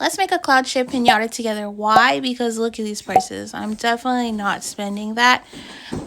Let's make a cloud shape pinata together. Why? Because look at these prices. I'm definitely not spending that.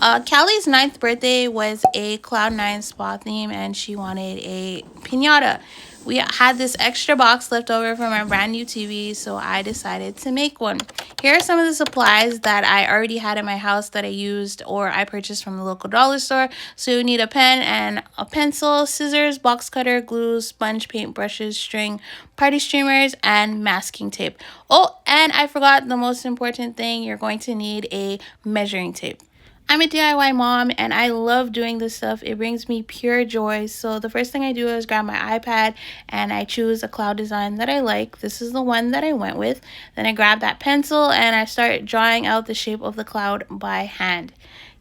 Callie's ninth birthday was a Cloud 9 spa theme and she wanted a pinata. We had this extra box left over from our brand new TV, so I decided to make one. Here are some of the supplies that I already had in my house that I used or I purchased from the local dollar store. So you need a pen and a pencil, scissors, box cutter, glue, sponge, paint brushes, string, party streamers, and masking tape. Oh, and I forgot the most important thing. You're going to need a measuring tape. I'm a DIY mom and I love doing this stuff. It brings me pure joy. So the first thing I do is grab my iPad and I choose a cloud design that I like. This is the one that I went with. Then I grab that pencil and I start drawing out the shape of the cloud by hand.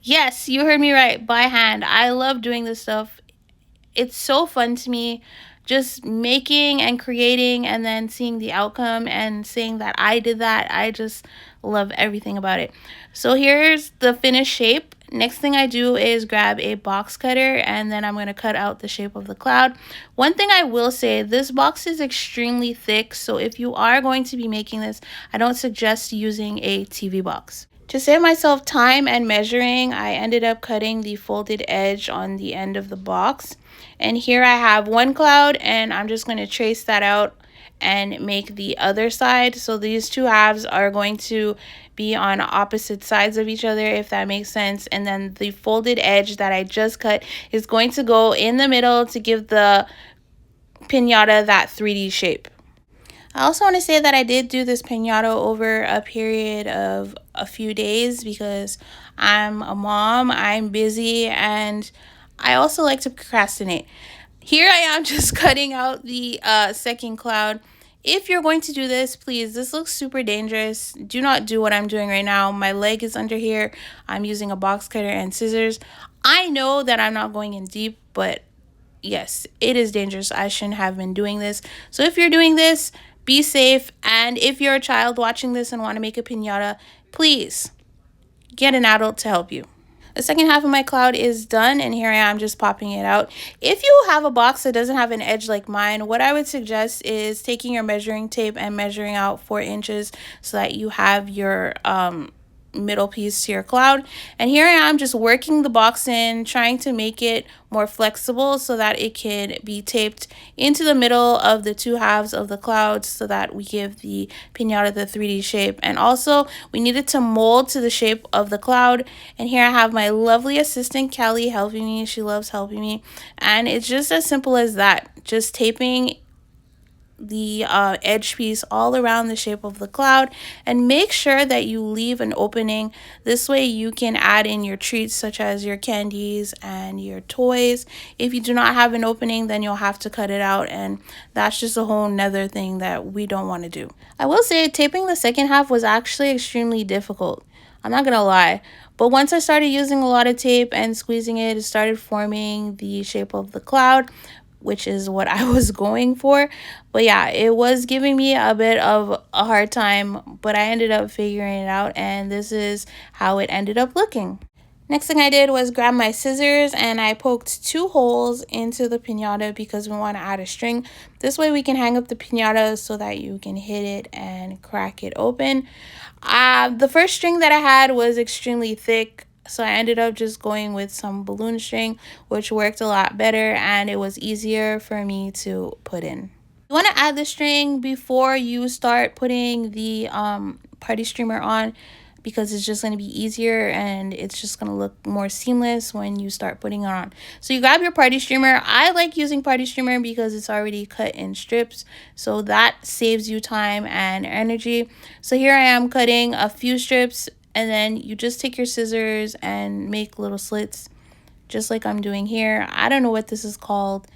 Yes, you heard me right, by hand. I love doing this stuff. It's so fun to me, just making and creating and then seeing the outcome and saying that I did that. I just love everything about it. So here's the finished shape. Next thing I do is grab a box cutter and then I'm going to cut out the shape of the cloud. One thing I will say, this box is extremely thick, so if you are going to be making this, I don't suggest using a TV box. To save myself time and measuring, I ended up cutting the folded edge on the end of the box. And here I have one cloud and I'm just going to trace that out and make the other side. So these two halves are going to be on opposite sides of each other, if that makes sense. And then the folded edge that I just cut is going to go in the middle to give the pinata that 3D shape. I also want to say that I did do this pinata over a period of a few days because I'm a mom, I'm busy, and I also like to procrastinate. Here I am just cutting out the second cloud. If you're going to do this, please, this looks super dangerous. Do not do what I'm doing right now. My leg is under here. I'm using a box cutter and scissors. I know that I'm not going in deep, but yes, it is dangerous. I shouldn't have been doing this. So if you're doing this, be safe. And if you're a child watching this and want to make a pinata, please get an adult to help you. The second half of my cloud is done and here I am just popping it out. If you have a box that doesn't have an edge like mine, what I would suggest is taking your measuring tape and measuring out 4 inches so that you have your middle piece to your cloud. And here I am just working the box in, trying to make it more flexible so that it can be taped into the middle of the two halves of the clouds so that we give the pinata the 3D shape. And also we needed to mold to the shape of the cloud. And here I have my lovely assistant Callie helping me. She loves helping me. And it's just as simple as that. Just taping the edge piece all around the shape of the cloud and make sure that you leave an opening. This way you can add in your treats such as your candies and your toys. If you do not have an opening, then you'll have to cut it out, and that's just a whole nother thing that we don't want to do. I will say taping the second half was actually extremely difficult. I'm not gonna lie. But once I started using a lot of tape and squeezing it, it started forming the shape of the cloud, which is what I was going for. But yeah, it was giving me a bit of a hard time, but I ended up figuring it out, and this is how it ended up looking. Next thing I did was grab my scissors and I poked 2 holes into the pinata because we want to add a string. This way we can hang up the pinata so that you can hit it and crack it open. The first string that I had was extremely thick, so I ended up just going with some balloon string, which worked a lot better and it was easier for me to put in. You want to add the string before you start putting the party streamer on because it's just going to be easier and it's just going to look more seamless when you start putting it on. So you grab your party streamer. I like using party streamer because it's already cut in strips, so that saves you time and energy. So here I am cutting a few strips, and then you just take your scissors and make little slits just like I'm doing here. I don't know what this is called,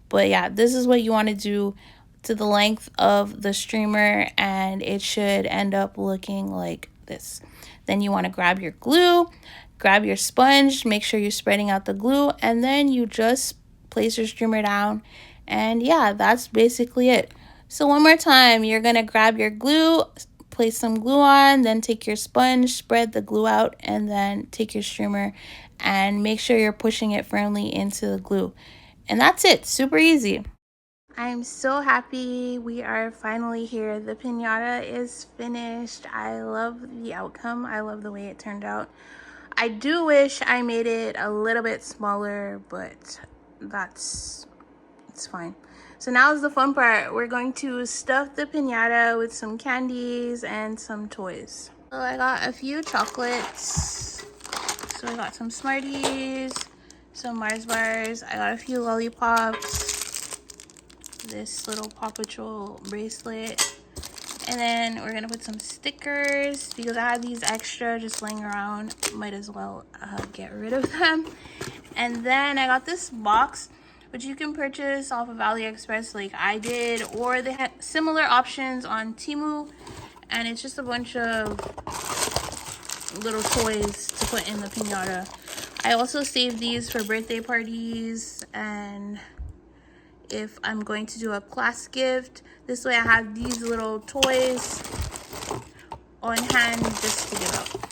but yeah, this is what you want to do to the length of the streamer and it should end up looking like this. Then you want to grab your glue, grab your sponge, make sure you're spreading out the glue, and then you just place your streamer down, and yeah, that's basically it. So one more time, you're going to grab your glue, place some glue on, then take your sponge, spread the glue out, and then take your streamer and make sure you're pushing it firmly into the glue. And that's it, super easy. I'm so happy we are finally here. The pinata is finished. I love the outcome. I love the way it turned out. I do wish I made it a little bit smaller, but it's fine. So now is the fun part. We're going to stuff the pinata with some candies and some toys. So I got a few chocolates. So I got some Smarties, some Mars bars. I got a few lollipops, this little Paw Patrol bracelet, and then we're gonna put some stickers because I had these extra just laying around. Might as well get rid of them. And then I got this box which you can purchase off of AliExpress like I did, or they had similar options on Temu, and it's just a bunch of little toys to put in the pinata. I also saved these for birthday parties and if I'm going to do a class gift. This way I have these little toys on hand just to give out.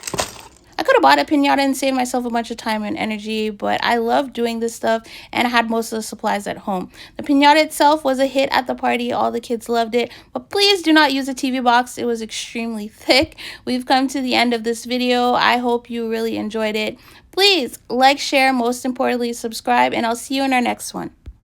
I could have bought a pinata and saved myself a bunch of time and energy, but I love doing this stuff and I had most of the supplies at home. The pinata itself was a hit at the party. All the kids loved it, but please do not use a TV box. It was extremely thick. We've come to the end of this video. I hope you really enjoyed it. Please like, share, most importantly, subscribe, and I'll see you in our next one.